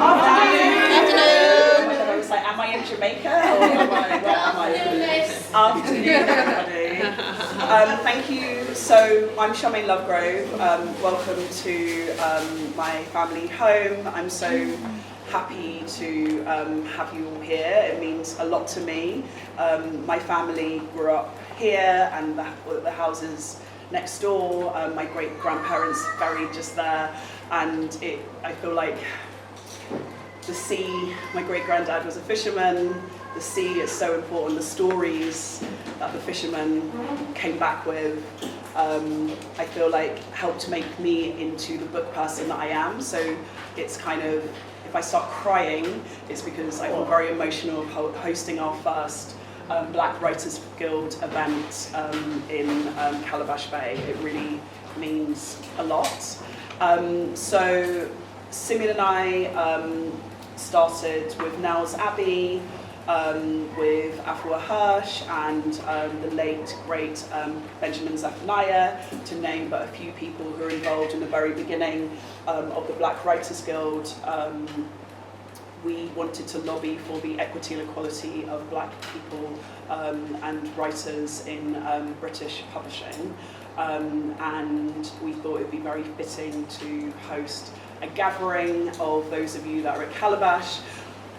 Afternoon. I was like, am I in Jamaica? Or where am I? Afternoon, everybody. Thank you. So I'm Sharmaine Lovegrove. Welcome to my family home. I'm so happy to have you all here. It means a lot to me. My family grew up here and the houses next door. My great-grandparents buried just there, and I feel like the sea, my great-granddad was a fisherman. The sea is so important. The stories that the fishermen came back with, I feel like helped make me into the book person that I am. So it's kind of, if I start crying, it's because I feel very emotional of hosting our first Black Writers Guild event in Calabash Bay. It really means a lot. So Simeon and I started with Nels Abbey, with Afua Hirsch and the late, great Benjamin Zephaniah, to name but a few people who were involved in the very beginning of the Black Writers Guild. We wanted to lobby for the equity and equality of Black people and writers in British publishing. And we thought it would be very fitting to host a gathering of those of you that are at Calabash.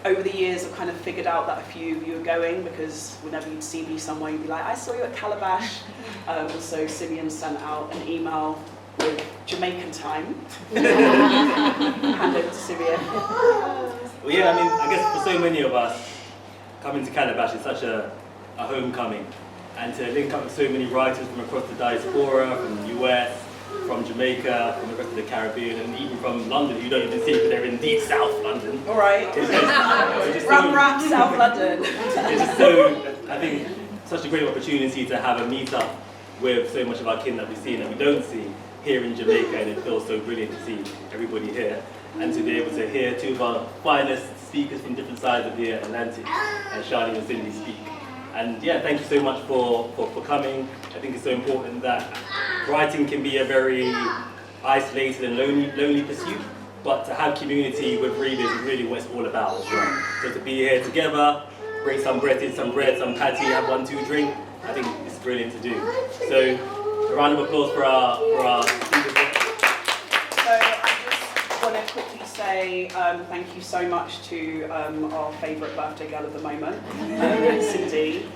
Over the years, I've kind of figured out that a few of you are going, because whenever you'd see me somewhere, you'd be like, I saw you at Calabash. So Simeon sent out an email with Jamaican time. Hand over to Simeon. Well, yeah, I mean, I guess for so many of us, coming to Calabash is such a homecoming. And to link up with so many writers from across the diaspora, from the US, from Jamaica, from the rest of the Caribbean, and even from London, who you don't even see because they're in deep South London. All right. Rap, South London. It's just so, I think, such a great opportunity to have a meet-up with so much of our kin that we see and that we don't see here in Jamaica, and it feels so brilliant to see everybody here. And to be able to hear two of our finest speakers from different sides of the Atlantic, and Shani and Cindy speak. And yeah, thank you so much for coming. I think it's so important that writing can be a very isolated and lonely pursuit, but to have community with readers is really what it's all about as well. So to be here together, break some bread, some patty, have 1-2 drink, I think it's brilliant to do. So a round of applause for our speakers. So I just want to quickly say thank you so much to our favourite birthday girl of the moment, Cindy.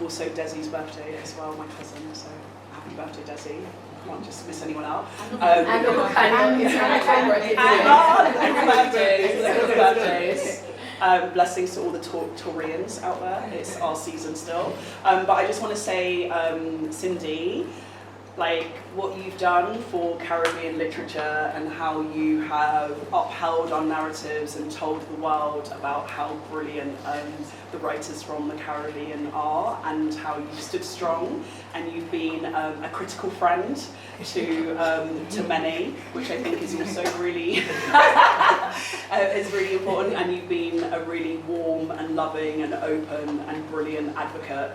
Also Desi's birthday as well, my cousin, so happy birthday, Desi. Can't just miss anyone out. And birthdays. Blessings to all the Taurians out there. It's our season still. But I just want to say, Cindy, like what you've done for Caribbean literature and how you have upheld our narratives and told the world about how brilliant the writers from the Caribbean are, and how you've stood strong, and you've been a critical friend to many, which I think is also really is really important, and you've been a really warm and loving and open and brilliant advocate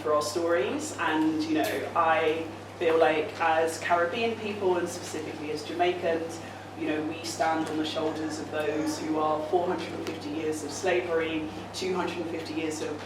for our stories. And you know, I feel like as Caribbean people, and specifically as Jamaicans, you know, we stand on the shoulders of those who are 450 years of slavery, 250 years of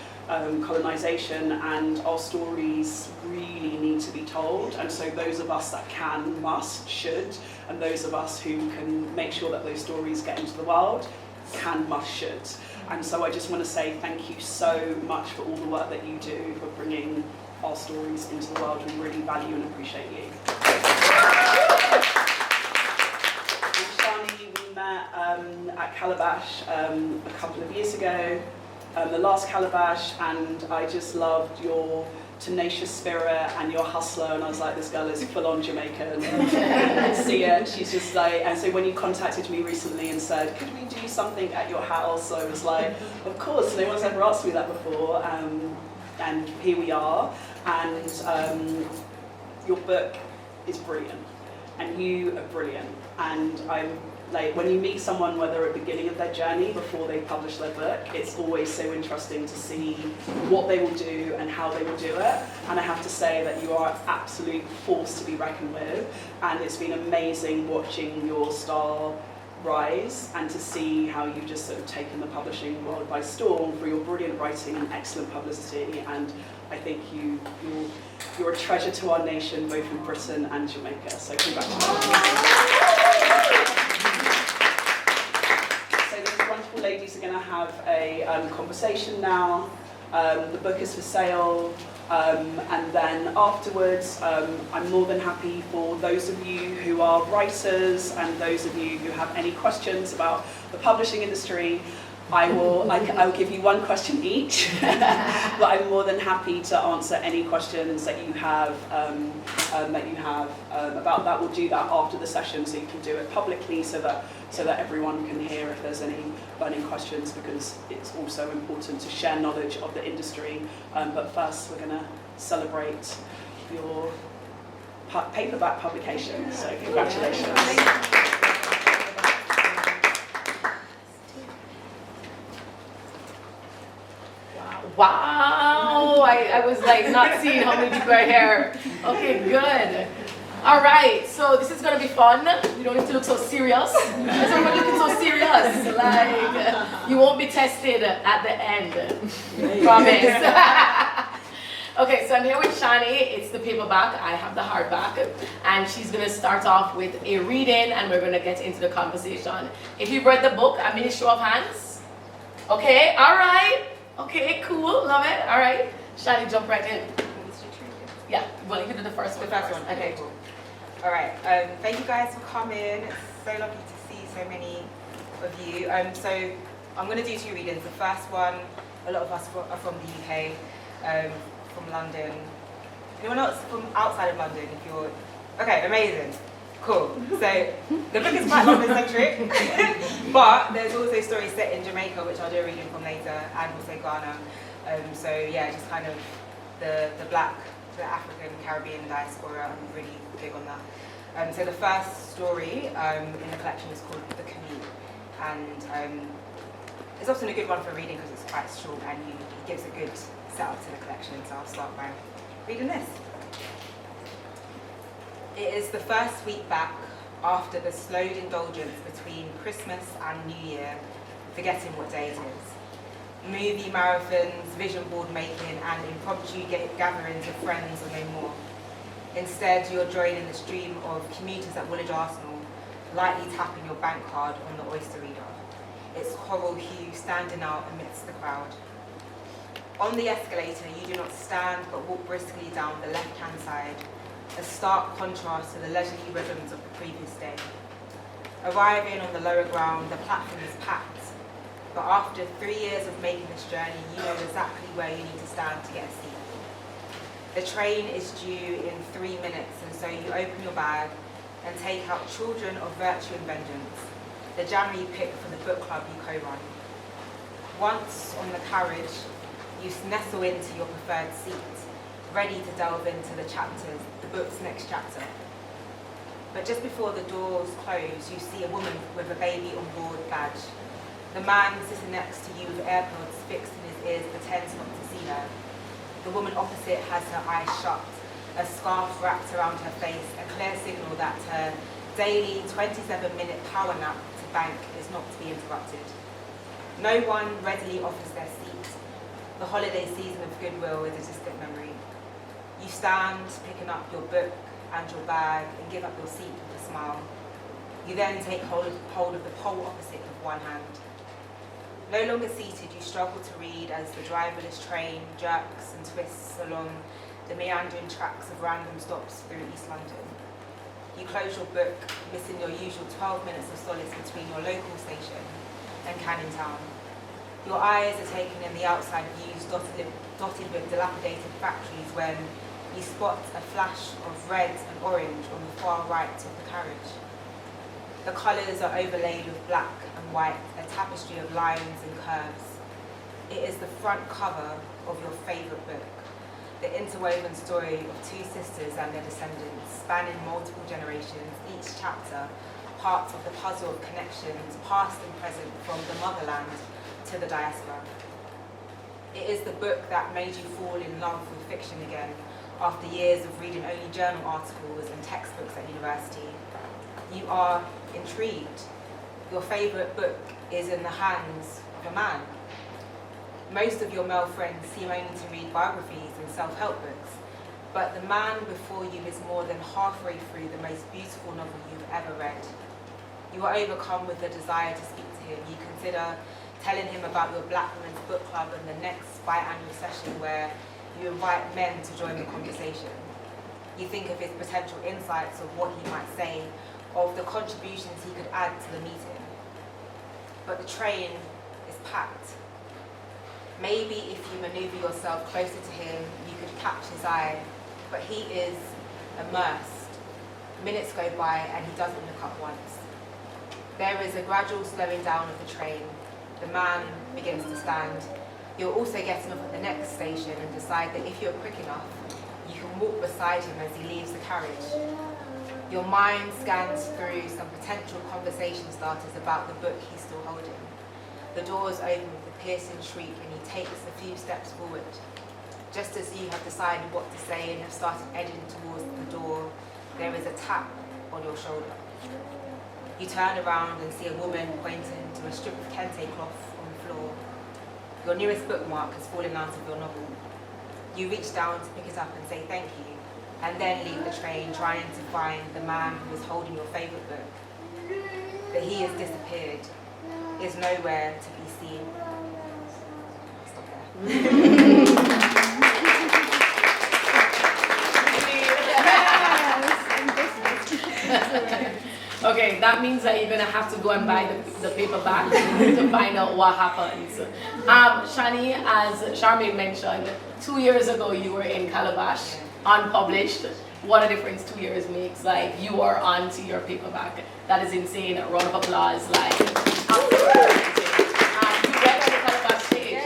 colonization, and our stories really need to be told. And so those of us that can, must, should, and those of us who can make sure that those stories get into the world, can, must, should. And so I just want to say thank you so much for all the work that you do for bringing our stories into the world, and really value and appreciate you. Shani, we met at Calabash a couple of years ago, the last Calabash, and I just loved your tenacious spirit and your hustler, and I was like, this girl is full-on Jamaican. And see it, she's just like, and so when you contacted me recently and said, could we do something at your house, I was like, of course, no one's ever asked me that before. And here we are, and your book is brilliant, and you are brilliant, and I'm like, when you meet someone where they're at the beginning of their journey before they publish their book, it's always so interesting to see what they will do and how they will do it. And I have to say that you are an absolute force to be reckoned with, and it's been amazing watching your star rise and to see how you've just sort of taken the publishing world by storm for your brilliant writing and excellent publicity. And I think you're a treasure to our nation, both in Britain and Jamaica. So congratulations. So these wonderful ladies are going to have a conversation now. The book is for sale. And then afterwards, I'm more than happy for those of you who are writers and those of you who have any questions about the publishing industry. I will give you one question each, but I'm more than happy to answer any questions that you have about that. We'll do that after the session, so you can do it publicly, so that everyone can hear if there's any burning questions, because it's also important to share knowledge of the industry. But first, we're going to celebrate your paperback publication. So congratulations. Wow, I was like not seeing how many people are here. Okay, good. All right, so this is gonna be fun. You don't need to look so serious. Is everyone looking so serious? Like, you won't be tested at the end. Promise. Okay, so I'm here with Shani. It's the paperback. I have the hardback. And she's gonna start off with a reading and we're gonna get into the conversation. If you've read the book, a mini show of hands. Okay, all right. Okay, cool, love it. All right, Shani, jump right in. Yeah, well, you can do the first one. Okay, cool. All right, thank you guys for coming. It's so lovely to see so many of you. So I'm going to do 2 readings. The first one, a lot of us are from the UK, from London. Anyone else from outside of London? If you're okay, amazing. Cool. So the book is quite London-centric, but there's also stories set in Jamaica, which I'll do a reading from later, and also Ghana. So yeah, just kind of the Black, the African, Caribbean diaspora. I'm really big on that. So the first story in the collection is called The Commute, and it's often a good one for reading because it's quite short and it gives a good setup to the collection. So I'll start by reading this. It is the first week back after the slowed indulgence between Christmas and New Year, forgetting what day it is. Movie marathons, vision board making, and impromptu gatherings of friends are no more. Instead, you're joining the stream of commuters at Woolwich Arsenal, lightly tapping your bank card on the Oyster reader. Its coral hue standing out amidst the crowd. On the escalator, you do not stand but walk briskly down the left-hand side, a stark contrast to the leisurely rhythms of the previous day. Arriving on the lower ground, the platform is packed, but after 3 years of making this journey, you know exactly where you need to stand to get a seat. The train is due in 3 minutes, and so you open your bag and take out Children of Virtue and Vengeance, the genre you pick for the book club you co-run. Once on the carriage, you nestle into your preferred seat, ready to delve into the book's next chapter. But just before the doors close, you see a woman with a baby on board badge. The man sitting next to you with AirPods fixed in his ears pretends not to see her. The woman opposite has her eyes shut, a scarf wrapped around her face, a clear signal that her daily 27-minute power nap to bank is not to be interrupted. No one readily offers their seat. The holiday season of goodwill is a distant memory. You stand, picking up your book and your bag, and give up your seat with a smile. You then take hold of the pole opposite with one hand. No longer seated, you struggle to read as the driverless train jerks and twists along the meandering tracks of random stops through East London. You close your book, missing your usual 12 minutes of solace between your local station and Canning Town. Your eyes are taken in the outside views dotted with dilapidated factories when you spot a flash of red and orange on the far right of the carriage. The colours are overlaid with black and white, a tapestry of lines and curves. It is the front cover of your favourite book, the interwoven story of 2 sisters and their descendants, spanning multiple generations, each chapter part of the puzzle of connections, past and present, from the motherland to the diaspora. It is the book that made you fall in love with fiction again, after years of reading only journal articles and textbooks at university. You are intrigued. your favourite book is in the hands of a man. Most of your male friends seem only to read biographies and self-help books, but the man before you is more than halfway through the most beautiful novel you've ever read. You are overcome with the desire to speak to him. You consider telling him about your Black Women's Book Club and the next biannual session where you invite men to join the conversation. You think of his potential insights, of what he might say, of the contributions he could add to the meeting. But the train is packed. Maybe if you maneuver yourself closer to him, you could catch his eye, but he is immersed. Minutes go by and he doesn't look up once. There is a gradual slowing down of the train. The man begins to stand. You're also getting off at the next station and decide that if you're quick enough, you can walk beside him as he leaves the carriage. Your mind scans through some potential conversation starters about the book he's still holding. The doors open with a piercing shriek and he takes a few steps forward. Just as you have decided what to say and have started edging towards the door, there is a tap on your shoulder. You turn around and see a woman pointing to a strip of kente cloth on the floor. Your newest bookmark has fallen out of your novel. You reach down to pick it up and say thank you, and then leave the train trying to find the man who is holding your favourite book. But he has disappeared, is nowhere to be seen. Stop there. Okay, that means that you're gonna have to go and buy the paperback to find out what happens. Shani, as Sharmaine mentioned, 2 years ago you were in Calabash, unpublished. What a difference 2 years makes. Like, you are on to your paperback. That is insane. A round of applause. Like, you read on the Calabash stage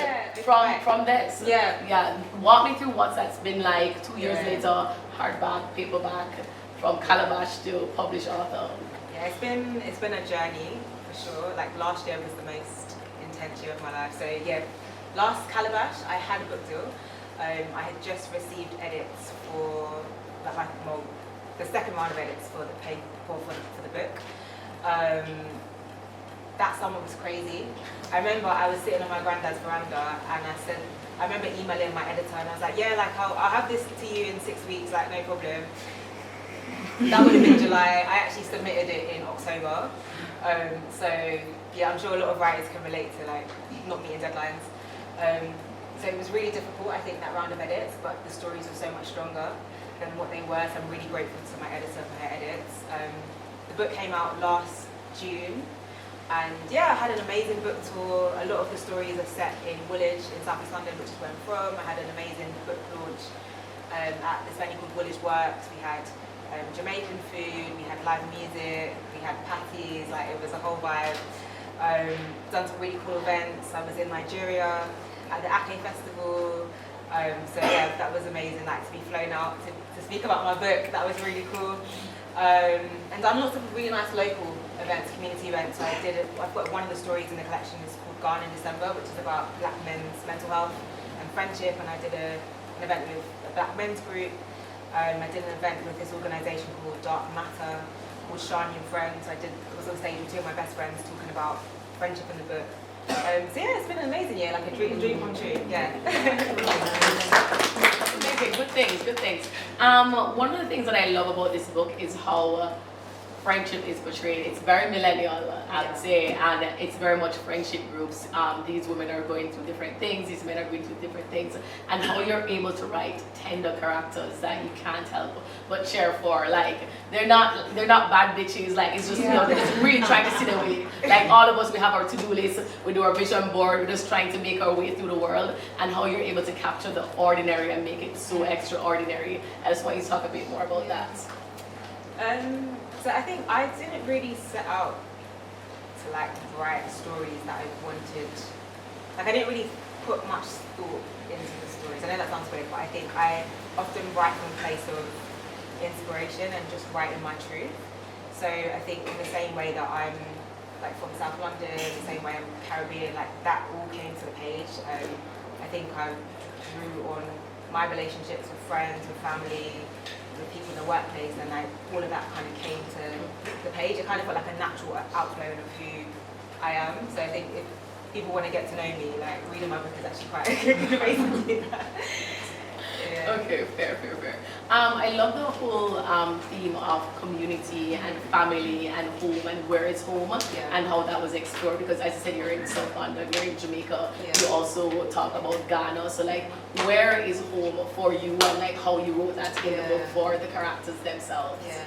from this. Yeah. Walk me through what that's been like 2 years later, hardback, paperback, from Calabash to published author. Yeah, it's been a journey for sure. Like, last year was the most intense year of my life. So yeah, last Calabash I had a book deal. I had just received edits for the second round of edits for the book. That summer was crazy. I remember I was sitting on my granddad's veranda and I remember emailing my editor and I was like, yeah, like I'll have this to you in 6 weeks, like no problem. That would have been July. I actually submitted it in October. So yeah, I'm sure a lot of writers can relate to like not meeting deadlines. So it was really difficult, I think, that round of edits, but the stories were so much stronger than what they were, so I'm really grateful to my editor for her edits. The book came out last June, and yeah, I had an amazing book tour. A lot of the stories are set in Woolwich in South East London, which is where I'm from. I had an amazing book launch at this venue called Woolwich Works. We had Jamaican food, we had live music, we had patties, like it was a whole vibe. Done some really cool events. I was in Nigeria at the Ake Festival. So yeah, that was amazing, like to be flown out to speak about my book. That was really cool. And done lots of really nice local events, community events. So I've got one of the stories in the collection is called Gone in December, which is about Black men's mental health and friendship. And I did an event with a Black men's group. I did an event with this organisation called Dark Matter, called Shani and Friends. I was on stage with two of my best friends talking about friendship in the book. So yeah, it's been an amazing year, like a dream come true. Yeah. Amazing, good things. One of the things that I love about this book is how friendship is portrayed. It's very millennial, I would say, and it's very much friendship groups. These women are going through different things, these men are going through different things, and how you're able to write tender characters that you can't help but cheer for. Like, they're not bad bitches, like it's just, you know, they're just really trying to sit away. Like all of us, we have our to-do list, we do our vision board, we're just trying to make our way through the world, and how you're able to capture the ordinary and make it so extraordinary. I just want you to talk a bit more about that. So I think I didn't really set out to like write stories that I wanted. Like I didn't really put much thought into the stories. I know that sounds weird, but I think I often write from a place of inspiration and just writing my truth. So I think in the same way that I'm like from South London, the same way I'm Caribbean, like that all came to the page. I think I drew on my relationships with friends, with family, with people in the workplace, and like all of that kind of came to the page. It kind of felt like a natural outflow of who I am. So I think if people want to get to know me, like reading my book is actually quite a good way to do that. Yeah. Okay, fair. I love the whole theme of community and family and home and where is home and how that was explored, because as I said, you're in South London, you're in Jamaica, you also talk about Ghana, so like where is home for you and like how you wrote that in the book for the characters themselves. Yeah.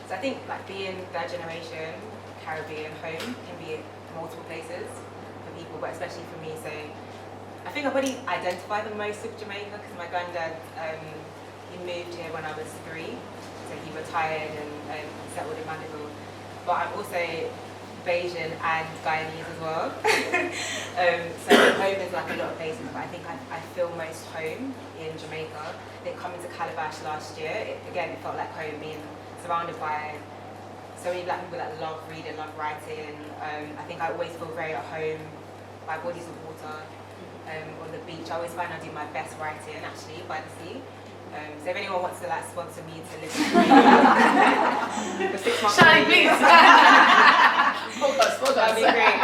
So I think like being third generation Caribbean, home can be multiple places for people, but especially for me. So I think I probably identify the most with Jamaica because my granddad, he moved here when I was 3, so he retired and settled in Mandeville. But I'm also Bayesian and Guyanese as well. So home is like a lot of places, but I think I feel most home in Jamaica. I think coming to Calabash last year, it felt like home, being surrounded by so many black people that love reading, love writing. I think I always feel very at home by bodies of water. On the beach, I always find I do my best writing actually by the sea. So if anyone wants to like sponsor me to listen to me for 6 months, Shani, please. Focus. That'd be great.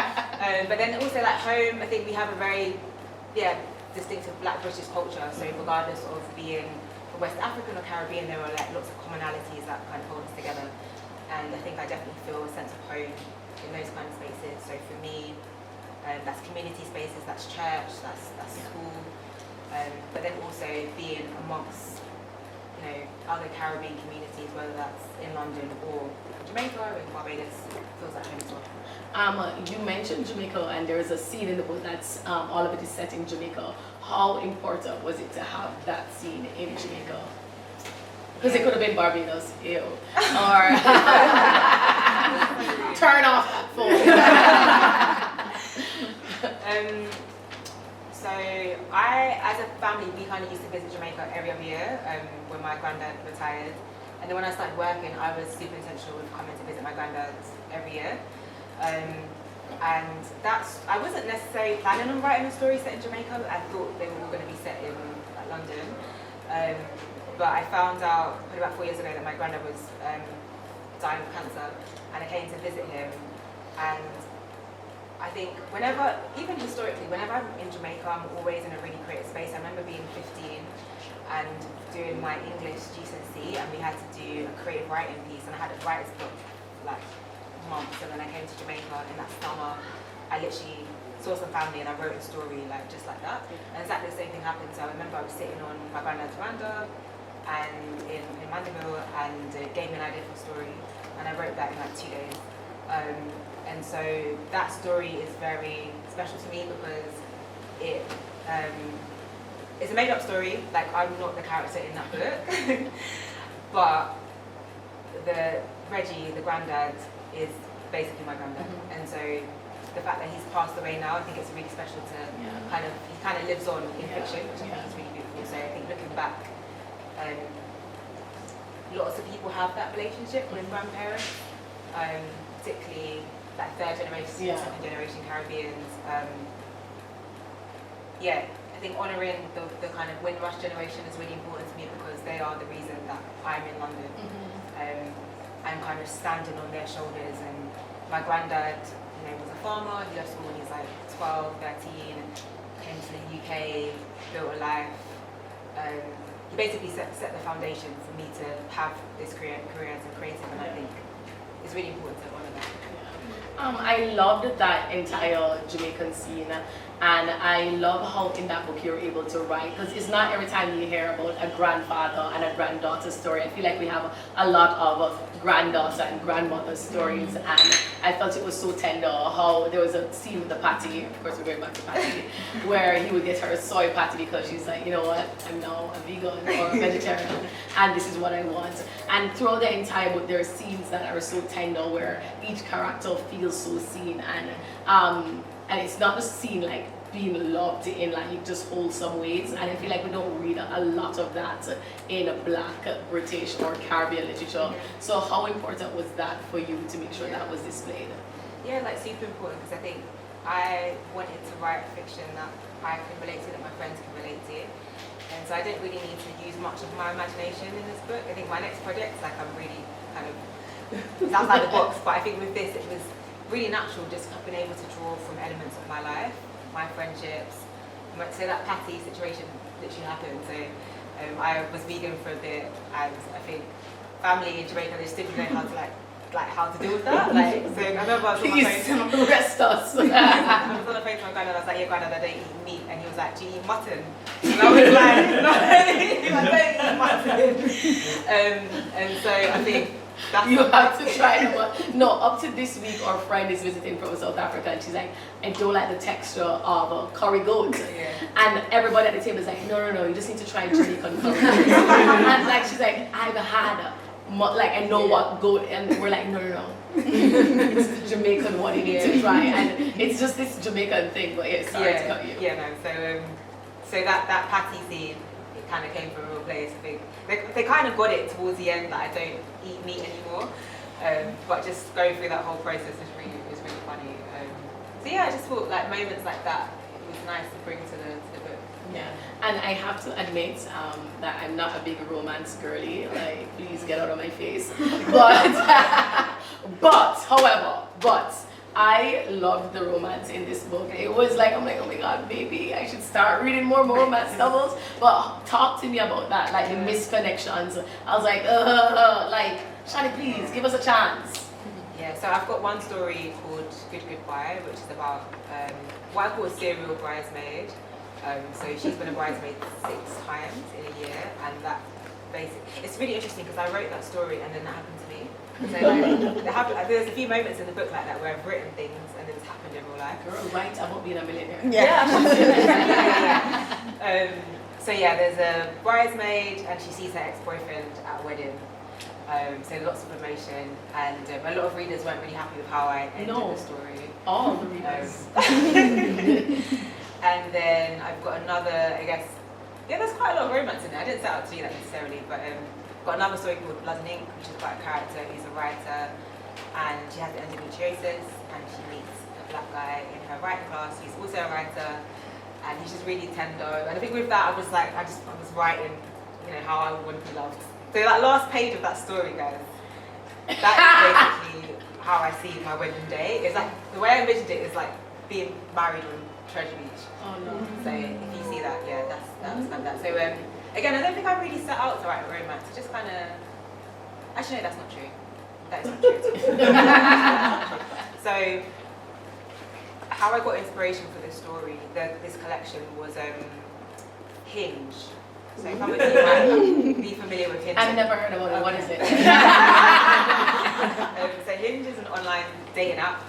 But then also like home, I think we have a very distinctive Black British culture. So regardless of being West African or Caribbean, there are like lots of commonalities that kind of hold us together. And I think I definitely feel a sense of home in those kind of spaces. So for me, that's community spaces, that's church, that's school, but then also being amongst other Caribbean communities, whether that's in London or Jamaica or in Barbados, feels like home as well. You mentioned Jamaica, and there is a scene in the book that's all of it is set in Jamaica. How important was it to have that scene in Jamaica? Because it could have been Barbados, ew, or turn off that phone. So as a family, we kind of used to visit Jamaica every other year when my granddad retired. And then when I started working, I was super intentional with coming to visit my granddad every year. And I wasn't necessarily planning on writing a story set in Jamaica. I thought they were all going to be set in London. But I found out probably about 4 years ago that my granddad was dying of cancer, and I came to visit him. And I think even historically, whenever I'm in Jamaica, I'm always in a really creative space. I remember being 15 and doing my English GCSE, and we had to do a creative writing piece, and I had a writer's block for like months, and then I came to Jamaica in that summer. I literally saw some family and I wrote a story just like that. And exactly the same thing happened. So I remember I was sitting on my granddad's veranda and in Mandeville, and it gave me an idea for a story, and I wrote that in like 2 days. And so that story is very special to me because it's a made-up story. Like, I'm not the character in that book, but Reggie, the granddad, is basically my granddad. And so the fact that he's passed away now, I think it's really special to he kind of lives on in fiction, which I think is really beautiful. So I think looking back, lots of people have that relationship with grandparents, particularly like third generation, second generation Caribbeans. I think honouring the kind of Windrush generation is really important to me because they are the reason that I'm in London. I'm kind of standing on their shoulders. And my granddad, was a farmer. He left school when he was like 12, 13, came to the UK, built a life. He basically set the foundation for me to have this career as a creative, and I think it's really important to honour that. I loved that entire Jamaican scene, and I love how in that book you're able to write, because it's not every time you hear about a grandfather and a granddaughter story. I feel like we have a lot of granddaughter and grandmother stories, and I felt it was so tender how there was a scene with the patty, of course we're going back to patty, where he would get her a soy patty because she's like, you know what, I'm now a vegan or a vegetarian, and this is what I want. And throughout the entire book, there are scenes that are so tender where each character feels so seen, and it's not just seen like being loved in like just wholesome ways, and I feel like we don't read a lot of that in Black, British or Caribbean literature. So how important was that for you to make sure that was displayed? Yeah, like super important, because I think I wanted to write fiction that I can relate to, that my friends can relate to. And so I didn't really need to use much of my imagination in this book. I think my next project, like I'm really kind of, it's outside the box, but I think with this it was really natural just being able to draw from elements of my life, my friendships. So that Patty situation literally happened. So I was vegan for a bit, and I think family in Jamaica, they just didn't know how to how to deal with that. Like, so I remember I was on my phone. Please rest us. I was on the phone to my granddad. I was like, "Yeah, granddad, I don't eat meat," and he was like, "Do you eat mutton?" And I was like, "No, I don't eat mutton." And so I think that's you have to try the one. No, up to this week, our friend is visiting from South Africa, and she's like, "I don't like the texture of a curry goat." Yeah. And everybody at the table is like, "No, you just need to try Jamaican curry." And like she's like, "I've had." I know what goat, and we're like, no. It's the Jamaican one you need to try, and it's just this Jamaican thing. But yeah, sorry to cut you. Yeah, no. So that patty scene, it kind of came from a real place. I think they kind of got it towards the end that I don't eat meat anymore, but just going through that whole process is really funny. So yeah, I just thought like moments like that, it was nice to bring to the book. Yeah, and I have to admit that I'm not a big romance girly. Like, please get out of my face. But I loved the romance in this book. It was like, I'm like, oh my god, maybe I should start reading more romance novels. But talk to me about that, like the misconnections. I was like, Shani, please give us a chance. Yeah, so I've got one story called Goodbye, which is about what I call a serial bridesmaid. So she's been a bridesmaid 6 times in a year, and that it's really interesting because I wrote that story and then that happened to me. So there's a few moments in the book like that where I've written things and then it's happened in real life. Girl, right about being a millionaire. Yeah. So yeah, there's a bridesmaid and she sees her ex-boyfriend at a wedding. So lots of emotion, and a lot of readers weren't really happy with how I ended the story. All the readers. And then I've got another, I guess, there's quite a lot of romance in there. I didn't set out to do that necessarily, but I've got another story called Blood and Ink, which is about a character who's a writer, and she has endometriosis, and she meets a black guy in her writing class who's also a writer, and he's just really tender. And I think with that, I was writing, how I would want to be loved. So that last page of that story, guys, that is basically how I see my wedding day. It's like, the way I envisioned it is like being married on Treasure Beach. Oh no. So if you see that, yeah, that was kind of that. So again, I don't think I really set out to write a romance. It just kind of, actually no, that's not true. That is not true. So how I got inspiration for this story, this collection was Hinge. So some of you might be familiar with Hinge. I've never heard about it. What is it? So Hinge is an online dating app,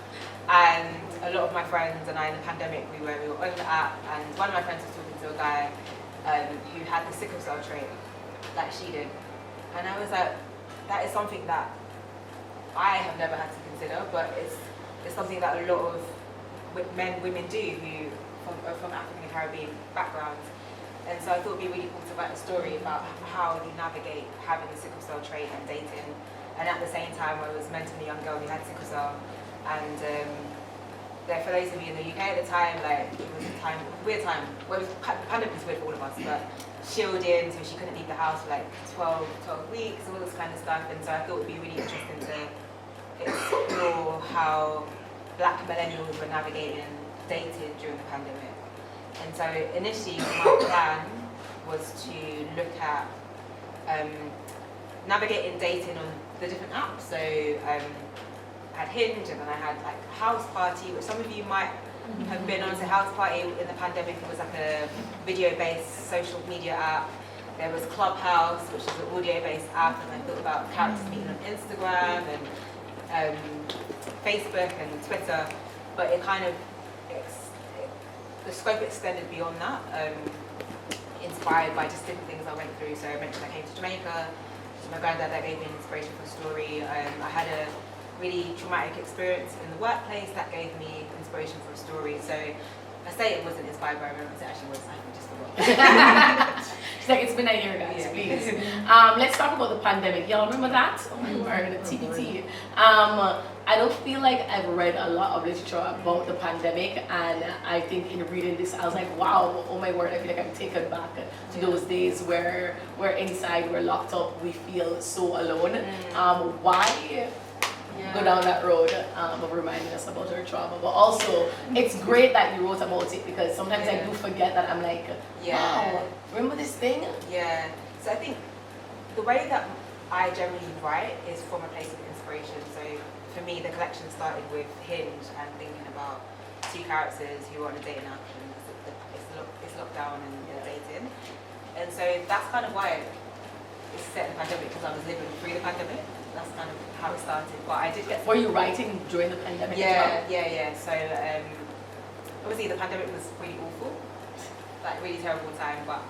and a lot of my friends and I in the pandemic we were on the app, and one of my friends was talking to a guy who had the sickle cell trait like she did, and I was like, that is something that I have never had to consider, but it's something that a lot of women do who are from African and Caribbean backgrounds. And so I thought it'd be really cool to write a story about how you navigate having the sickle cell trait and dating. And at the same time, I was mentoring a young girl who had sickle cell. And for those of you in the UK at the time, like, it was a weird time. Well, the pandemic was weird for all of us, but shielding, so she couldn't leave the house for like 12 weeks, all this kind of stuff. And so I thought it'd be really interesting to explore how Black millennials were navigating dating during the pandemic. And so initially my plan was to look at navigating dating on the different apps. So I had Hinge, and then I had like House Party, which some of you might have been on. So House Party in the pandemic, it was like a video-based social media app. There was Clubhouse, which is an audio-based app, and I thought about characters meeting on Instagram and Facebook and Twitter, but it kind of the scope extended beyond that, inspired by just different things I went through. So I mentioned I came to Jamaica, so my granddad that gave me an inspiration for a story. I had a really traumatic experience in the workplace that gave me inspiration for a story. So I say it wasn't inspired by romance, it actually was, I just forgot. She's like, it's been a year, guys, please. Let's talk about the pandemic. Y'all remember that? Oh my word, the TPT. I don't feel like I've read a lot of literature about the pandemic, and I think in reading this, I was like, wow, oh my word, I feel like I'm taken back to those days where we're inside, we're locked up, we feel so alone. Why go down that road of reminding us about our trauma? But also, it's great that you wrote about it, because sometimes I do forget that I'm like, wow, remember this thing? Yeah. So I think the way that I generally write is from a place of inspiration. So for me, the collection started with Hinge and thinking about two characters who are on a dating app, and it's lockdown and they're dating. And so that's kind of why it's set in the pandemic, because I was living through the pandemic. That's kind of how it started. But I did get... Were you writing during the pandemic as well? Yeah. So obviously the pandemic was really awful, like really terrible time. But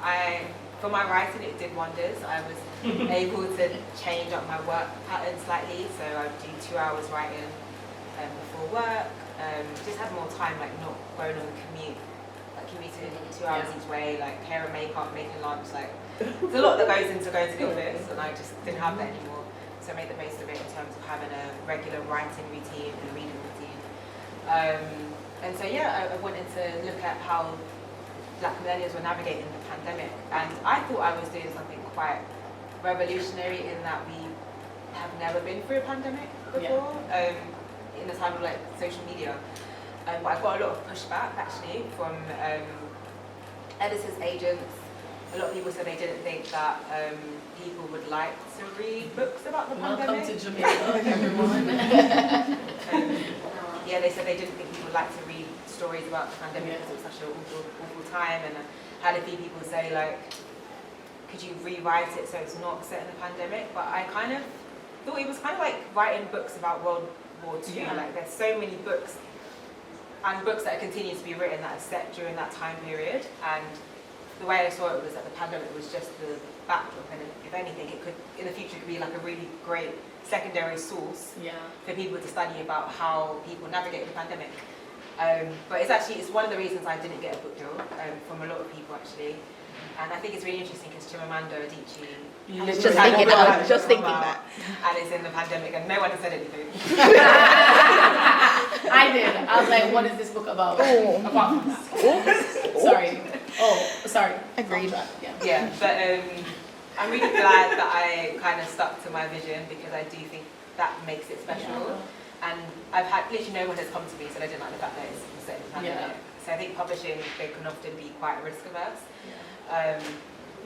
for my writing, it did wonders. I was able to change up my work pattern slightly. So I would do 2 hours writing before work. Just had more time, like not going on the commute, like commuting 2 hours each way, like hair and makeup, making lunch. Like there's a lot that goes into going to the office, and I just didn't have that anymore. So I made the most of it in terms of having a regular writing routine and a reading routine. And so I wanted to look at how Black millennials were navigating the pandemic, and I thought I was doing something quite revolutionary in that we have never been through a pandemic before, in the time of like social media. But I got a lot of pushback actually from editors, agents. A lot of people said they didn't think that people would like to read books about the pandemic. Welcome to Jamaica, everyone. They said they didn't think people would like to read stories about the pandemic because it was such an awful time. And I had a few people say, like, could you rewrite it so it's not set in the pandemic? But I kind of thought it was kind of like writing books about World War II. Like, there's so many books and books that continue to be written that are set during that time period. And the way I saw it was that the pandemic was just the backdrop, and if anything, it could, in the future, could be like a really great secondary source for people to study about how people navigate the pandemic. But it's one of the reasons I didn't get a book deal from a lot of people actually. And I think it's really interesting because Chimamanda Adichie just thinking that. And it's in the pandemic and no one has said anything. I did. I was like, what is this book about? Apart from that. Sorry. Agreed. Yeah, but I'm really glad that I kind of stuck to my vision, because I do think that makes it special. And I've had literally no one has come to me, so they didn't like the fact that it's set in the pandemic. So I think publishing, they can often be quite risk averse.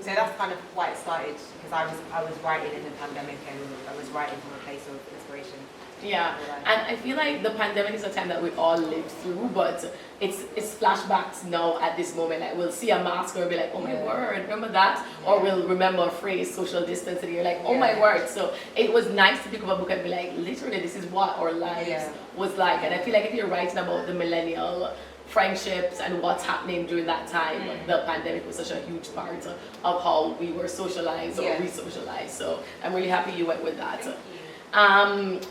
So that's kind of why it started, because I was writing in the pandemic and I was writing from a place of inspiration. Yeah, and I feel like the pandemic is a time that we all lived through, but it's flashbacks now at this moment. Like, we'll see a mask and we'll be like, oh my word, remember that? Or we'll remember a phrase, social distance, and you're like, oh my word. So it was nice to pick up a book and be like, literally, this is what our lives was like. And I feel like if you're writing about the millennial friendships and what's happening during that time, the pandemic was such a huge part of how we were socialized or re-socialized. So I'm really happy you went with that.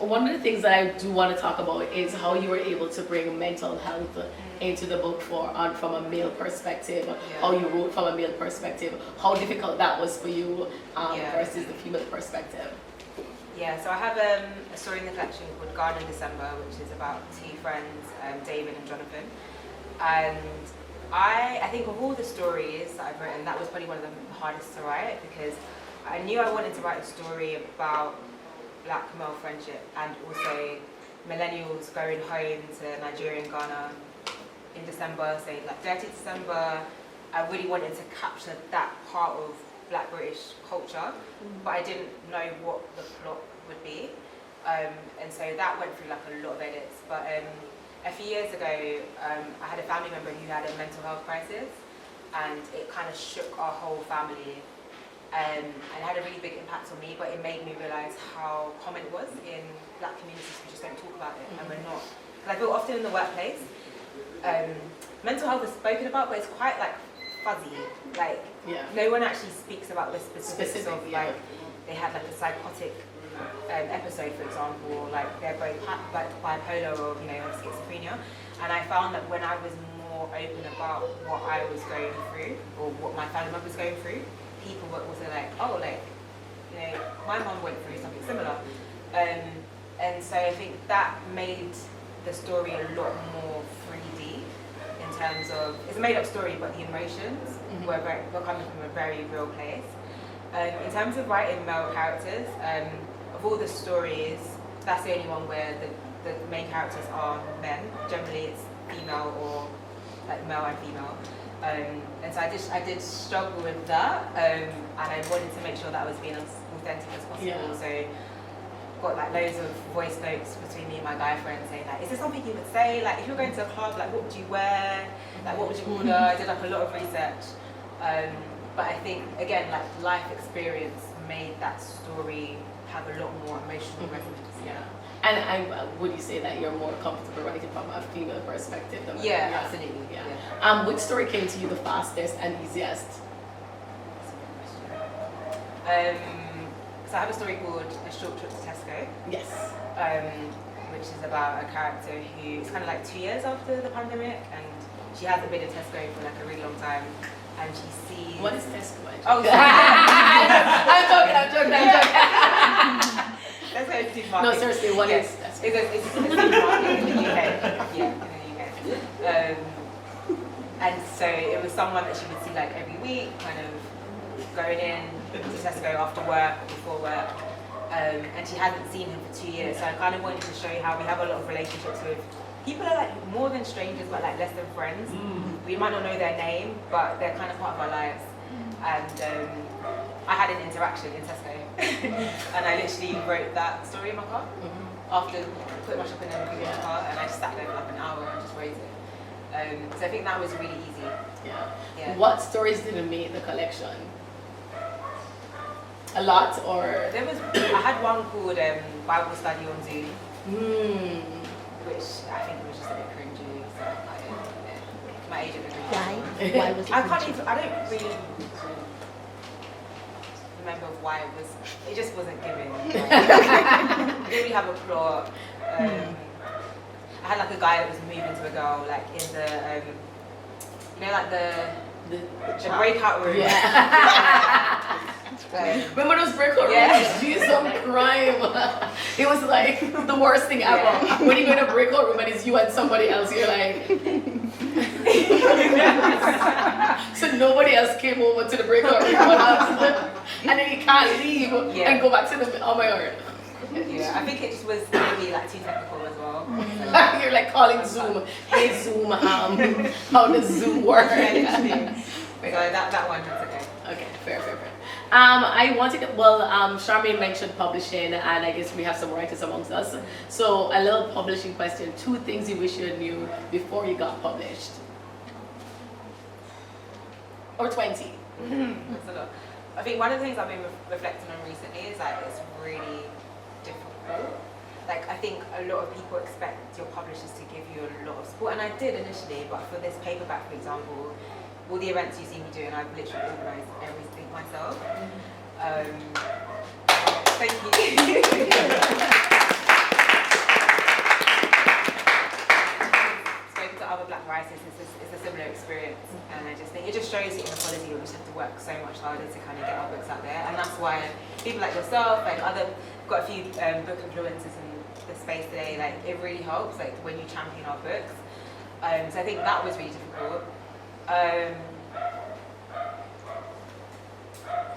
One of the things that I do want to talk about is how you were able to bring mental health into the book from a male perspective, how you wrote from a male perspective, how difficult that was for you versus the female perspective. Yeah, so I have a story in the collection called Garden in December, which is about two friends, David and Jonathan. And I think of all the stories that I've written, that was probably one of the hardest to write, because I knew I wanted to write a story about Black male friendship and also millennials going home to Nigeria and Ghana in December, say like 30th December. I really wanted to capture that part of Black British culture, but I didn't know what the plot would be. And so that went through like a lot of edits. But a few years ago, I had a family member who had a mental health crisis, and it kind of shook our whole family. And it had a really big impact on me, but it made me realise how common it was in Black communities. We just don't talk about it, and we're not. Because I feel often in the workplace, mental health is spoken about, but it's quite like fuzzy. Like no one actually speaks about the specifics of like they had like a psychotic episode, for example, or like they're both bipolar or have schizophrenia. And I found that when I was more open about what I was going through or what my family member was going through, people were also like, oh, like, my mum went through something similar. And so I think that made the story a lot more 3D in terms of, it's a made up story, but the emotions were coming from a very real place. In terms of writing male characters, of all the stories, that's the only one where the main characters are men. Generally it's female or like male and female. And so I did struggle with that, and I wanted to make sure that I was being as authentic as possible. Yeah. So got like loads of voice notes between me and my guy friend saying like, is there something you would say? Like if you're going to a club, like what would you wear? Like what would you order? I did like a lot of research. But I think again, like life experience made that story have a lot more emotional resonance. Yeah. And would you say that you're more comfortable writing from a female perspective than Yeah, absolutely. Yeah. Which story came to you the fastest and easiest? So I have a story called A Short Trip to Tesco. Yes. Which is about a character who, it's kind of like 2 years after the pandemic, and she hasn't been in Tesco for like a really long time, and she sees... What is Tesco? Oh, I'm joking. That's a supermarket. No, seriously, what is Tesco? It's a supermarket in the UK. Yeah, in the UK. And so it was someone that she would see like every week, kind of going in to Tesco after work or before work. And she hadn't seen him for 2 years. So I kind of wanted to show you how we have a lot of relationships with people are like more than strangers, but like less than friends. We might not know their name, but they're kind of part of our lives. And I had an interaction in Tesco, and I literally wrote that story in my car after putting my shopping and everything in my car, and I just sat there for like an hour and just wrote it. So I think that was really easy. Yeah. What stories didn't make the collection? A lot, or? I had one called Bible Study on Zoom, which I think was just a bit cringy. So my agent agreed. Why was it cringy? I don't really remember why it was. It just wasn't given. It didn't really have a plot. I had like a guy that was moving to a girl, like in the, you know, like the breakout room. Yeah. Remember those breakout rooms? Yeah. She's some crime. It was like the worst thing ever. Yeah. When you go in a breakout room and it's you and somebody else, you're like. So nobody else came over to the breakout room, and then you can't leave and go back to the. Oh my god. Yeah, I think it just was maybe like too technical as well. You're like calling Zoom. Hey Zoom, how does Zoom work? So that one was okay. Okay, fair. I wanted to, Sharmaine mentioned publishing, and I guess we have some writers amongst us. So a little publishing question: 2 things you wish you knew before you got published, or 20. That's a lot. I think one of the things I've been reflecting on recently is that it's really difficult. Like I think a lot of people expect your publishers to give you a lot of support, and I did initially, but for this paperback, for example, all the events you see me doing, I've literally organised everything myself. Thank you. Spoken to other black writers, it's a similar experience, and I just think it just shows the inequality. We just have to work so much harder to kind of get our books out there, and that's why people like yourself, like got a few book influencers in the space today. Like it really helps, like when you champion our books. So I think that was really difficult.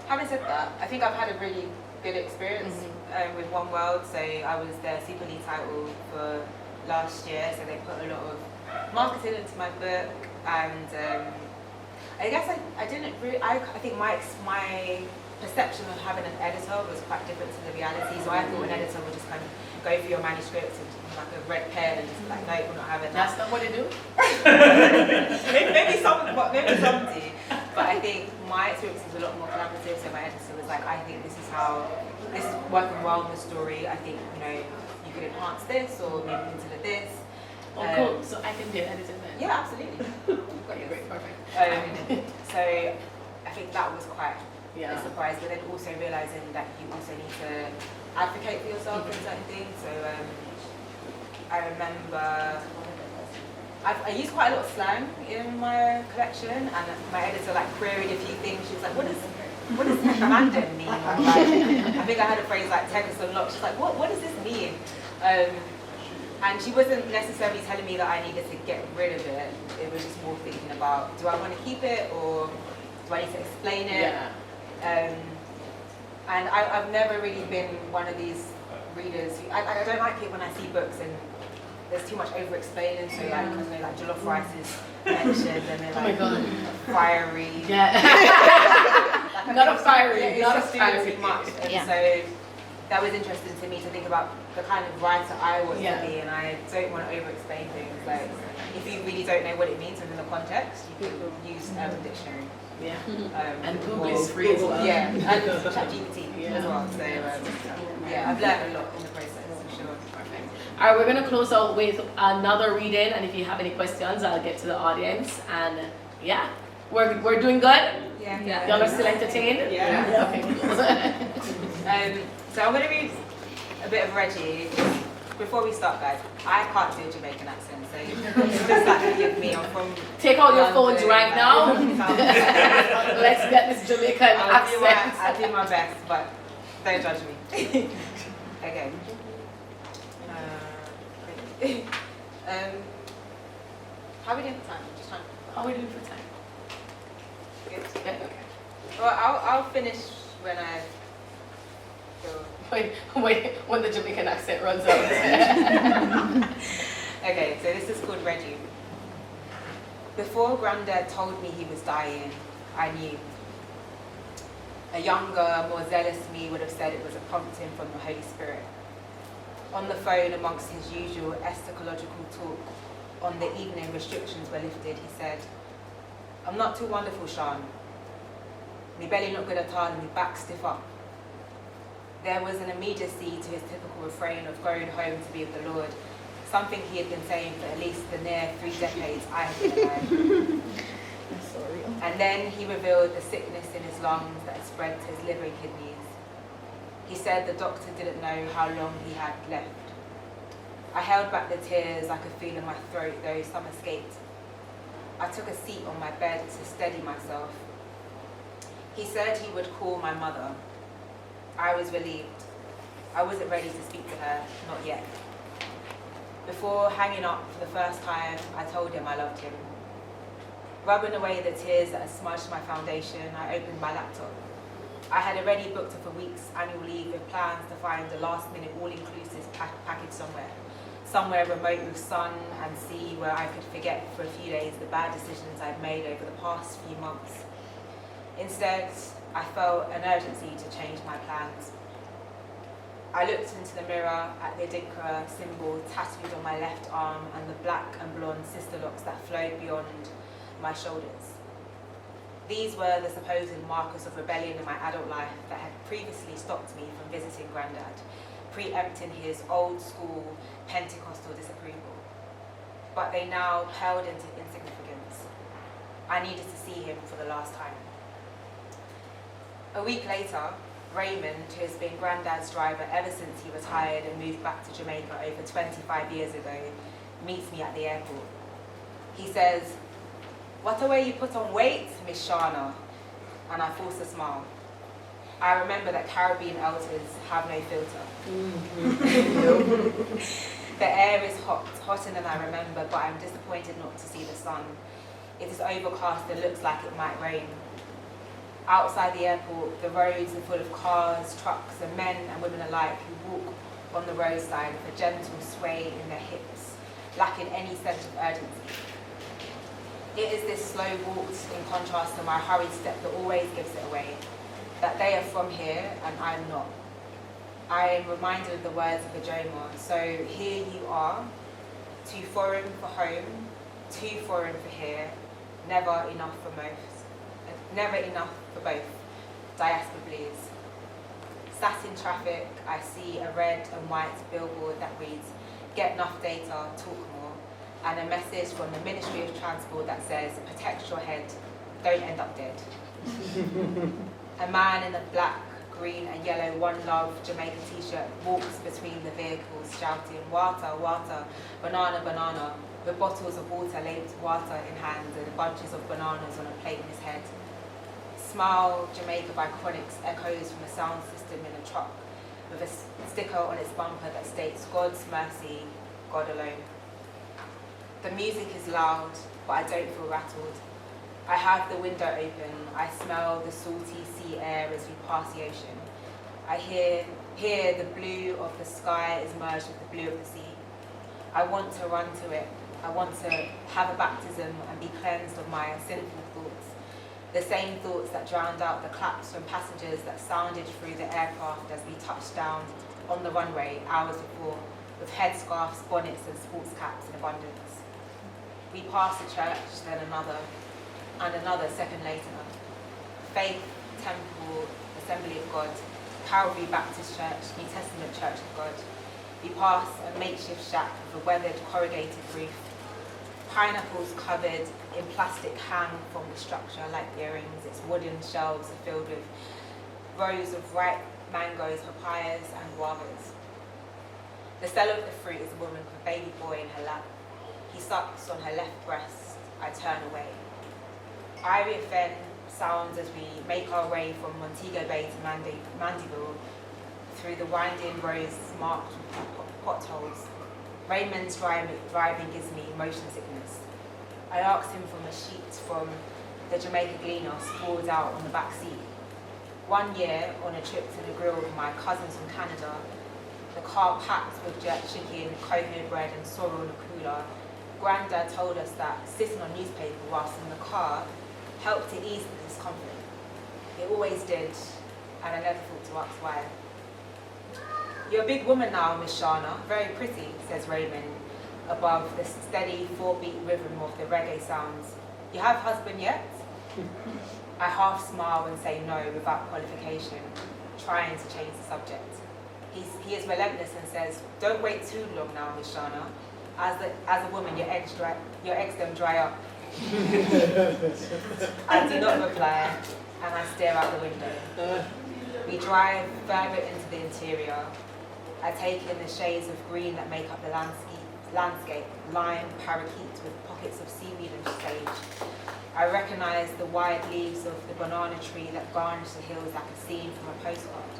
Having said that, I think I've had a really good experience with One World. So I was their Super Lead title for last year, so they put a lot of marketing into my book, and I guess I didn't really, I think my perception of having an editor was quite different to the reality. So I thought an editor would just kind of go through your manuscript and like a red pen and just like, no, we're not having that. That's not what they do? maybe some do. But I think my experience was a lot more collaborative. So my editor was like, I think this is working well in the story. I think, you know, you could enhance this or maybe consider this. Oh, cool. So I can be an editor then? Yeah, absolutely. Okay, great, perfect. So I think that was quite a surprise, but then also realising that you also need to advocate for yourself in certain things. So I remember I used quite a lot of slang in my collection, and my editor like queried a few things. She was like, what does London mean? Like, I think I had a phrase like Texas and Lock. She's like, what does this mean? And she wasn't necessarily telling me that I needed to get rid of it. It was just more thinking about, do I want to keep it or do I need to explain it? Yeah. And I've never really been one of these readers who, I don't like it when I see books and there's too much over-explaining. So like, you know, like jollof rice is mentioned and then like fiery. Yeah. Like, Not a fiery, it's not a just doing fiery. too much. And so that was interesting to me to think about the kind of writer I want to be, and I don't want to over-explain things. Like, if you really don't know what it means within the context, you can use Urban Dictionary. Yeah. And Google is free as well. Yeah, and ChatGPT as well. So yeah, I've learned a lot in the process for sure. Perfect. All right, we're going to close out with another reading, and if you have any questions, I'll get to the audience. And yeah, we're doing good. Yeah. Y'all are still entertained? Yeah. Okay. So I'm going to read a bit of Reggie. Before we start, guys, I can't do a Jamaican accent, so just like forgive me. I'm from Take out your London, phones right now. Let's get this Jamaican accent. I'll do my best, but don't judge me. Okay. How are we doing for time? Just trying. How are we doing for time? Good. Okay. Well, I'll finish when I go. Wait, when the Jamaican accent runs out. Okay, so this is called Reggie. Before Granddad told me he was dying, I knew. A younger, more zealous me would have said it was a prompting from the Holy Spirit. On the phone, amongst his usual eschatological talk, on the evening restrictions were lifted, he said, "I'm not too wonderful, Sean. Me belly not good at all, and me back stiff up." There was an immediacy to his typical refrain of going home to be with the Lord, something he had been saying for at least the near 3 decades I had been alive. That's so real. And then he revealed the sickness in his lungs that had spread to his liver and kidneys. He said the doctor didn't know how long he had left. I held back the tears I could feel in my throat, though some escaped. I took a seat on my bed to steady myself. He said he would call my mother. I was relieved. I wasn't ready to speak to her, not yet. Before hanging up for the first time, I told him I loved him. Rubbing away the tears that had smudged my foundation, I opened my laptop. I had already booked for weeks annual leave with plans to find a last-minute all-inclusive package somewhere remote with sun and sea where I could forget for a few days the bad decisions I'd made over the past few months. Instead, I felt an urgency to change my plans. I looked into the mirror at the Adinkra symbol tattooed on my left arm and the black and blonde sister locks that flowed beyond my shoulders. These were the supposed markers of rebellion in my adult life that had previously stopped me from visiting Grandad, preempting his old school Pentecostal disapproval. But they now paled into insignificance. I needed to see him for the last time. A week later, Raymond, who has been Grandad's driver ever since he retired and moved back to Jamaica over 25 years ago, meets me at the airport. He says, "What a way you put on weight, Miss Shana," and I force a smile. I remember that Caribbean elders have no filter. The air is hot, hotter than I remember, but I'm disappointed not to see the sun. It is overcast and looks like it might rain. Outside the airport, the roads are full of cars, trucks, and men and women alike who walk on the roadside with a gentle sway in their hips, lacking any sense of urgency. It is this slow walk, in contrast to my hurried step, that always gives it away, that they are from here and I'm not. I am reminded of the words of Ajoma, so here you are, too foreign for home, too foreign for here, never enough for most. Never enough for both. Diaspora Blues. Sat in traffic, I see a red and white billboard that reads, "Get enough data, talk more," and a message from the Ministry of Transport that says, "Protect your head, don't end up dead." A man in a black, green and yellow One Love Jamaica t-shirt walks between the vehicles shouting, "Water, water, banana, banana," with bottles of water labeled water in hand and bunches of bananas on a plate in his head. Smile Jamaica by Chronics echoes from a sound system in a truck, with a sticker on its bumper that states, "God's mercy, God alone." The music is loud, but I don't feel rattled. I have the window open. I smell the salty sea air as we pass the ocean. I hear the blue of the sky is merged with the blue of the sea. I want to run to it. I want to have a baptism and be cleansed of my sinful thoughts. The same thoughts that drowned out the claps from passengers that sounded through the aircraft as we touched down on the runway hours before, with headscarves, bonnets and sports caps in abundance. We passed a church, then another, and another second later. Faith, Temple, Assembly of God, Calvary Baptist Church, New Testament Church of God. We pass a makeshift shack with a weathered corrugated roof. Pineapples covered in plastic hang from the structure like earrings. Its wooden shelves are filled with rows of ripe mangoes, papayas and guavas. The seller of the fruit is a woman with a baby boy in her lap. He sucks on her left breast. I turn away. Irie Fen sounds as we make our way from Montego Bay to Mandeville through the winding roads marked with potholes. Raymond's driving gives me motion sickness. I asked him for a sheet from the Jamaica Gleaner sprawled out on the back seat. One year, on a trip to the grill with my cousins from Canada, the car packed with jerk chicken, coconut bread and sorrel in a cooler, Grandad told us that sitting on newspaper whilst in the car helped to ease the discomfort. It always did, and I never thought to ask why. "You're a big woman now, Miss Shana, very pretty," says Raymond, above the steady 4-beat rhythm of the reggae sounds. "You have husband yet?" I half smile and say no without qualification, trying to change the subject. He is relentless and says, "Don't wait too long now, Miss Shana. As a woman, your eggs don't dry up." I do not reply, and I stare out the window. We drive further into the interior. I take in the shades of green that make up the landscape, lime, parakeet with pockets of seaweed and sage. I recognize the wide leaves of the banana tree that garnish the hills like a scene from a postcard.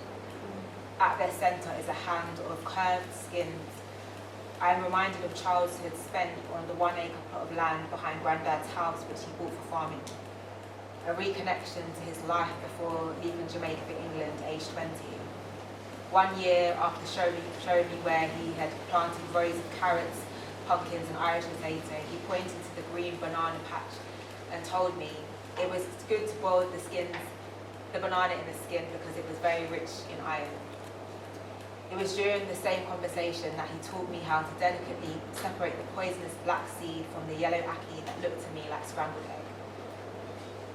At their center is a hand of curved skins. I am reminded of childhood spent on the 1-acre plot of land behind Granddad's house which he bought for farming. A reconnection to his life before leaving Jamaica for England, aged 20. 1 year after showing me where he had planted rows of carrots, pumpkins and Irish potato, he pointed to the green banana patch and told me it was good to boil the banana in the skin because it was very rich in iron. It was during the same conversation that he taught me how to delicately separate the poisonous black seed from the yellow ackee that looked to me like scrambled egg.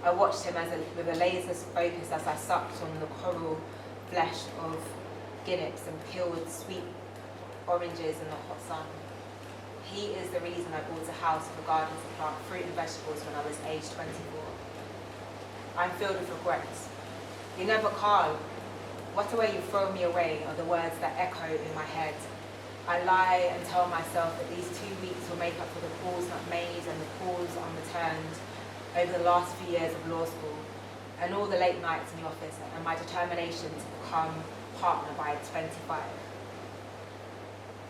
I watched him with a laser focus as I sucked on the coral flesh of guineps and peeled sweet oranges in the hot sun. He is the reason I bought a house with a garden to plant fruit and vegetables when I was aged 24. I'm filled with regrets. "You never call. What a way you throw me away" are the words that echo in my head. I lie and tell myself that these 2 weeks will make up for the calls not made and the calls unreturned over the last few years of law school, and all the late nights in the office, and my determination to become partner by 25.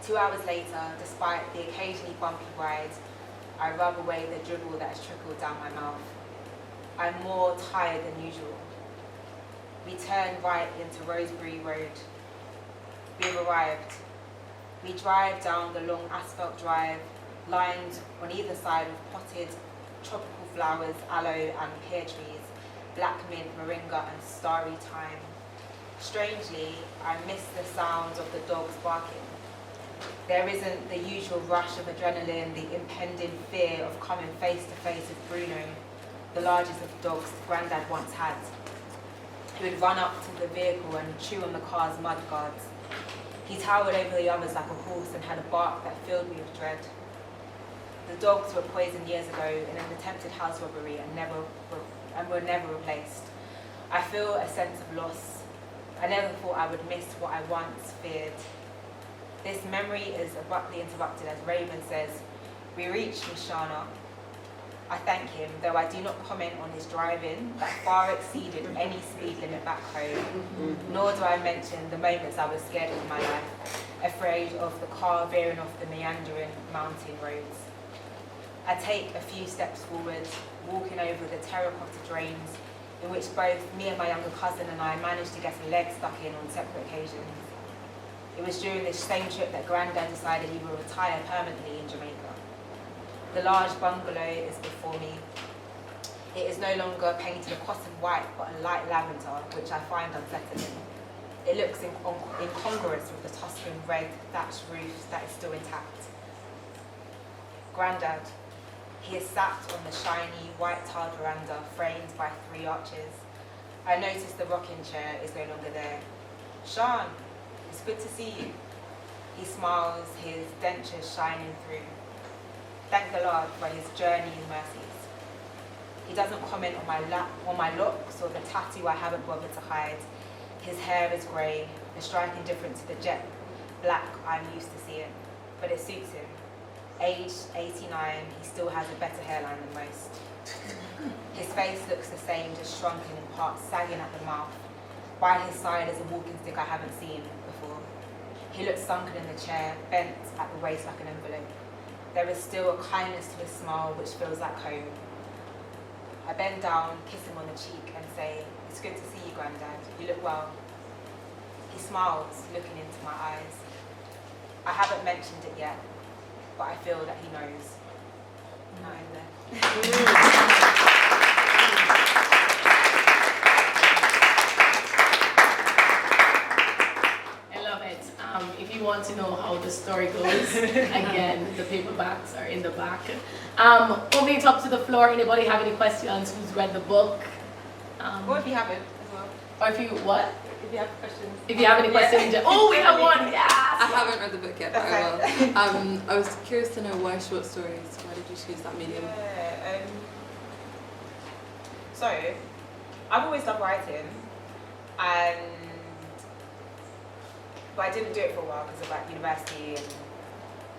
2 hours later, despite the occasionally bumpy ride, I rub away the dribble that has trickled down my mouth. I'm more tired than usual. We turn right into Rosebery Road. We've arrived. We drive down the long asphalt drive, lined on either side with potted tropical flowers, aloe and pear trees, black mint, moringa and starry thyme. Strangely, I miss the sound of the dogs barking. There isn't the usual rush of adrenaline, the impending fear of coming face to face with Bruno, the largest of dogs Grandad once had. He would run up to the vehicle and chew on the car's mudguards. He towered over the others like a horse and had a bark that filled me with dread. The dogs were poisoned years ago in an attempted house robbery and were never replaced. I feel a sense of loss. I never thought I would miss what I once feared. This memory is abruptly interrupted as Raymond says, "We reached Miss Shana." I thank him, though I do not comment on his driving that far exceeded any speed limit back home, nor do I mention the moments I was scared for my life, afraid of the car veering off the meandering mountain roads. I take a few steps forward, walking over the terracotta drains, in which both me and my younger cousin and I managed to get a leg stuck in on separate occasions. It was during this same trip that Grandad decided he would retire permanently in Jamaica. The large bungalow is before me. It is no longer painted a cotton white, but a light lavender, which I find unsettling. It looks incongruous with the Tuscan red thatched roof that is still intact. Grandad, he is sat on the shiny white tiled veranda framed by 3 arches. I notice the rocking chair is no longer there. Sean, it's good to see you. He smiles, his dentures shining through. Thank the Lord for his journeying mercies. He doesn't comment on my locks or the tattoo I haven't bothered to hide. His hair is grey, a striking difference to the jet black I'm used to seeing, but it suits him. Aged 89, he still has a better hairline than most. His face looks the same, just shrunken in parts, sagging at the mouth. By his side is a walking stick I haven't seen before. He looks sunken in the chair, bent at the waist like an envelope. There is still a kindness to his smile which feels like home. I bend down, kiss him on the cheek and say, "It's good to see you, Grandad. You look well." He smiles, looking into my eyes. I haven't mentioned it yet, but I feel that he knows. Not in there. If you want to know how the story goes, again, the paperbacks are in the back. Opening it up to the floor. Anybody have any questions? Who's read the book? Or if you haven't as well. Or if you what? If you have questions. If you have any questions, oh, we have one. Yes. I haven't read the book yet, but I will. I was curious to know why short stories. Why did you choose that medium? So, I've always loved writing, but I didn't do it for a while because of like university and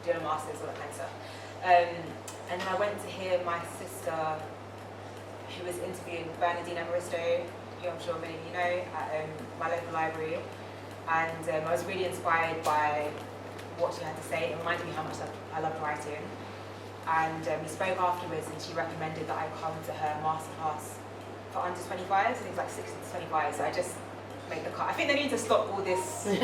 doing a master's, all that kind of stuff. And then I went to hear my sister, who was interviewing Bernadine Evaristo, who I'm sure many of you know, at my local library. And I was really inspired by what she had to say. It reminded me how much I loved writing. And we spoke afterwards, and she recommended that I come to her masterclass for under 25s. I think it was like 16 to 25. So I just make the cut. I think they need to stop all this 25,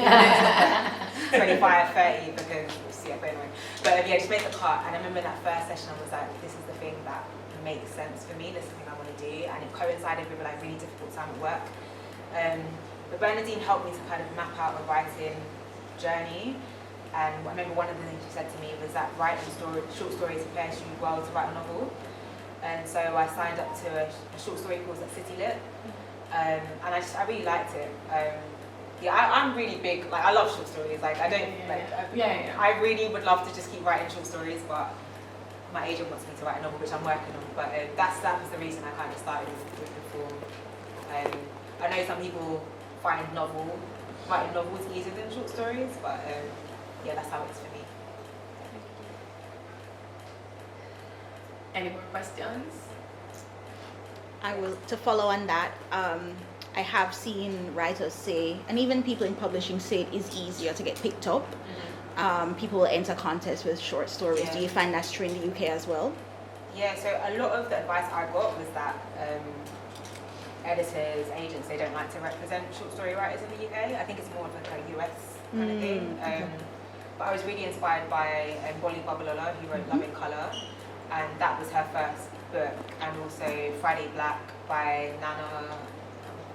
30 because but anyway. But yeah, just make the cut. And I remember that first session, I was like, this is the thing that makes sense for me. This is the thing I want to do. And it coincided with a like really difficult time at work. But Bernadine helped me to kind of map out a writing journey. And I remember one of the things she said to me was that writing short stories prepares you well to write a novel. And so I signed up to a short story course at City Lit. And I really liked it. I'm really big, like I love short stories. Like I don't, I really would love to just keep writing short stories, but my agent wants me to write a novel, which I'm working on. But that was the reason I kind of started with the form. I know some people find writing novels easier than short stories, but yeah, that's how it is for me. Any more questions? I will, to follow on that, I have seen writers say, and even people in publishing say it is easier to get picked up. People will enter contests with short stories. Yeah. Do you find that's true in the UK as well? Yeah, so a lot of the advice I got was that editors, agents, they don't like to represent short story writers in the UK. I think it's more of like a US kind of thing. But I was really inspired by Bolly Babalola, who wrote Love in Colour, and that was her first book, and also Friday Black by Nana.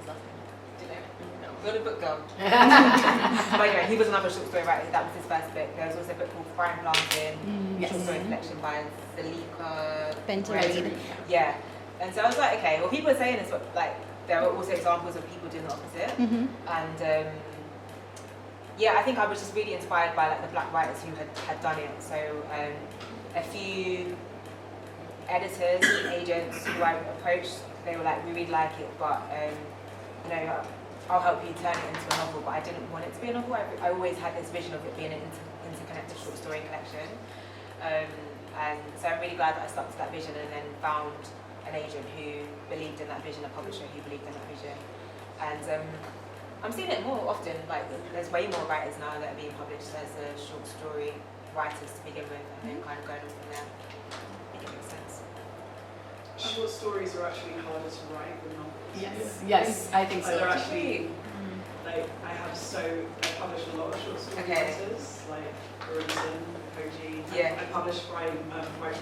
Do you know? No. You're the book girl. But anyway, he was another short story writer. That was his first book. There was also a book called Fire and Planting, short story collection by Salika Benton. Yeah. And so I was like, okay, well, people are saying this, but like there are also examples of people doing the opposite. And yeah, I think I was just really inspired by like the black writers who had done it. So a few editors, agents who I approached, they were like, we really like it, but you know, I'll help you turn it into a novel. But I didn't want it to be a novel. I always had this vision of it being an interconnected short story collection. And so I'm really glad that I stuck to that vision and then found an agent who believed in that vision, a publisher who believed in that vision. And I'm seeing it more often, like there's way more writers now that are being published as short story writers to begin with, and then kind of going on from there. I think it makes sense. Short stories are actually harder to write than novels. Yes, I think so. They're actually, like, I publish a lot of short story writers, like Robinson, Koji. Yeah. I publish Friday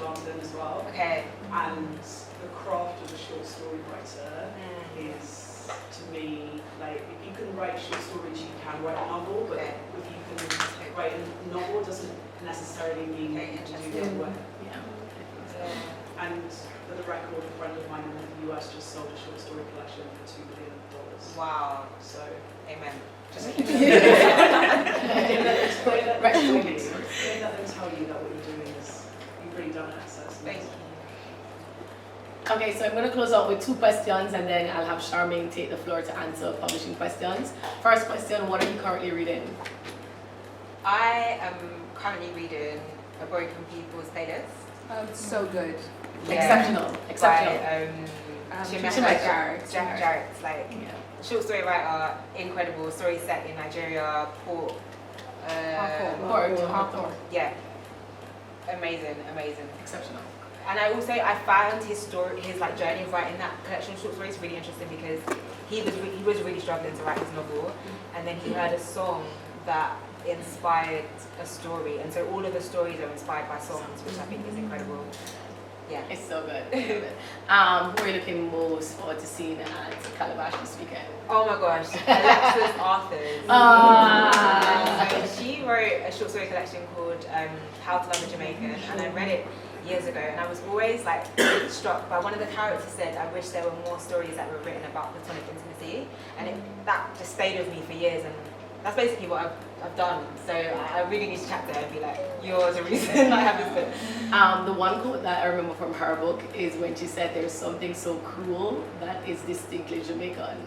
London as well. Okay. And the craft of a short story writer is, to me, like, if you can write short stories, you can write a novel, but if you can write a novel, it doesn't necessarily mean you can do the work. And for the record, a friend of mine in the US just sold a short story collection for $2 billion. Wow. So, amen. Don't let them tell you that what you're doing is, you've really done it. So Thank you. Okay, so I'm going to close out with 2 questions and then I'll have Sharmaine take the floor to answer publishing questions. First question, what are you currently reading? I am currently reading A Broken People's Playlist. So good. Exceptional. By Jamaica. Jarrett's like short story writer, incredible story set in Nigeria, Port. Yeah, amazing. Exceptional. And I found his like journey of writing that collection of short stories really interesting because he was really struggling to write his novel, and then he heard a song that inspired a story, and so all of the stories are inspired by songs, which I think is incredible. Yeah, it's so good. Who are you looking most forward to seeing at Calabash this weekend? Oh my gosh, Alexis Arthurs. So she wrote a short story collection called How to Love a Jamaican, and I read it years ago, and I was always like struck by one of the characters said, I wish there were more stories that were written about platonic intimacy, and that just stayed with me for years, and that's basically what I've done. So I really need to chat to her and be like, you're the reason I have this book. The one quote that I remember from her book is when she said there's something so cruel that is distinctly Jamaican.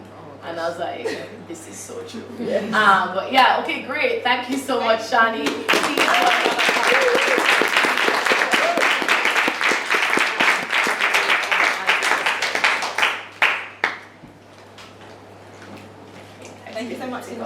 And I was like, this is so true. But yeah, okay, great. Thank you so much, Shani. Thank you so much, Cindy.